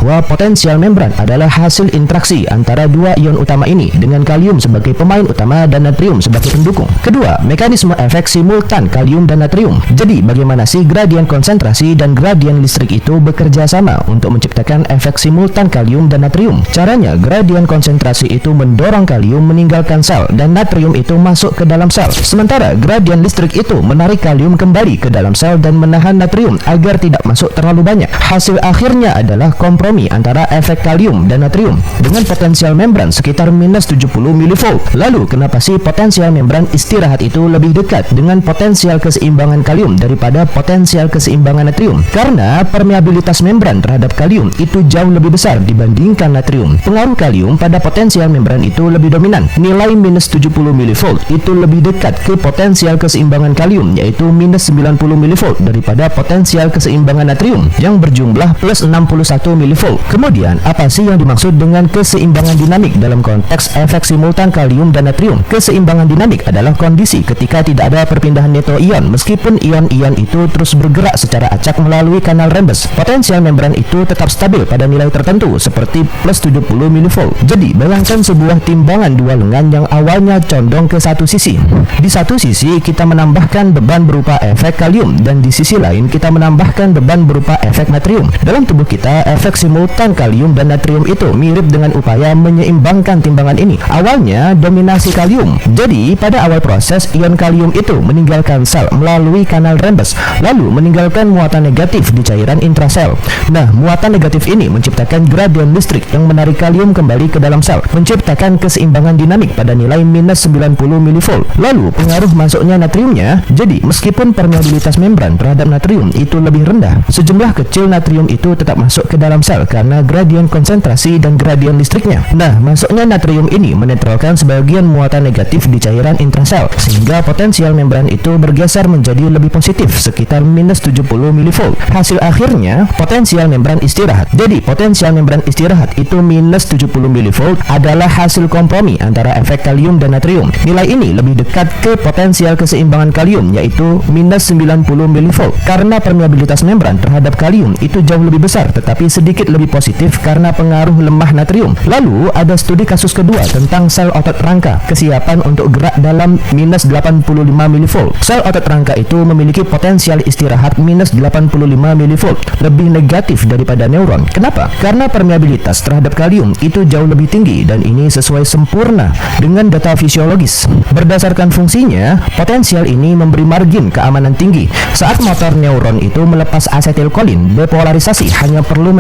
bahwa potensial membran adalah hasil interaksi antara dua ion utama ini dengan kalium sebagai pemain utama dan natrium sebagai pendukung. Kedua, mekanisme efek simultan kalium dan natrium. Jadi, bagaimana sih gradien konsentrasi dan gradien listrik itu bekerja sama untuk menciptakan efek simultan kalium dan natrium? Caranya, gradien konsentrasi itu mendorong kalium meninggalkan sel dan natrium itu masuk ke dalam sel. Sementara gradien listrik itu menarik kalium kembali ke dalam sel dan menahan natrium agar tidak masuk terlalu banyak. Hasil akhirnya adalah kompromi antara efek kalium dan natrium dengan potensial membran sekitar minus 70 mV. Lalu, kenapa sih potensial membran istirahat itu lebih dekat dengan potensial keseimbangan kalium daripada potensial keseimbangan natrium? Karena permeabilitas membran terhadap kalium itu jauh lebih besar dibandingkan natrium. Pengaruh kalium pada potensial membran itu lebih dominan. Nilai minus 70 mV itu lebih dekat ke potensial keseimbangan kalium, yaitu minus 90 mV, daripada potensial keseimbangan natrium yang berjumlah plus 61 mV. Kemudian, apa sih yang dimaksud dengan keseimbangan dinamik dalam konteks efek simultan kalium dan natrium? Keseimbangan dinamik adalah kondisi ketika tidak ada perpindahan neutron ion meskipun ion-ion itu terus bergerak secara acak melalui kanal rembes. Potensial membran itu tetap stabil pada nilai tertentu seperti plus 70 mV. Jadi, bayangkan sebuah timbangan dua lengan yang awalnya condong ke satu sisi. Di satu sisi kita menambahkan beban berupa efek kalium dan di sisi lain kita menambahkan beban berupa efek natrium. Dalam tubuh kita, efek simultan kalium dan natrium itu mirip dengan upaya menyeimbangkan timbangan ini. Awalnya dominasi kalium. Jadi, pada awal proses, ion kalium itu meninggalkan sel melalui kanal rembes, lalu meninggalkan muatan negatif di cairan intrasel. Nah, muatan negatif ini menciptakan gradien listrik yang menarik kalium kembali ke dalam sel, menciptakan keseimbangan dinamik pada nilai minus 90 mV. Lalu, pengaruh masuknya natriumnya. Jadi, meskipun permeabilitas membran terhadap natrium itu lebih rendah, sejumlah kecil natrium itu tetap masuk ke dalam sel karena gradien konsentrasi dan gradien listriknya. Nah, masuknya natrium ini menetralkan sebagian muatan negatif di cairan intrasel, sehingga potensial membran itu bergeser menjadi lebih positif, sekitar minus 70 mV. Hasil akhirnya, potensial membran istirahat. Jadi, potensial membran istirahat itu minus 70 mV adalah hasil kompromi antara efek kalium dan natrium. Nilai ini lebih dekat ke potensial keseimbangan kalium, yaitu minus 90 mV. Karena permeabilitas membran terhadap kalium itu jauh lebih besar, tetapi sedikit lebih positif karena pengaruh lemah natrium. Lalu, ada studi kasus kedua tentang sel otot rangka, kesiapan untuk gerak dalam minus 85 mV. Sel otot rangka itu memiliki potensial istirahat minus 85 mV, lebih negatif daripada neuron. Kenapa? Karena permeabilitas terhadap kalium itu jauh lebih tinggi dan ini sesuai sempurna dengan data fisiologis. Berdasarkan fungsinya, potensial ini memberi margin keamanan tinggi. Saat motor neuron itu melepas asetilkolin, depolarisasi hanya perlu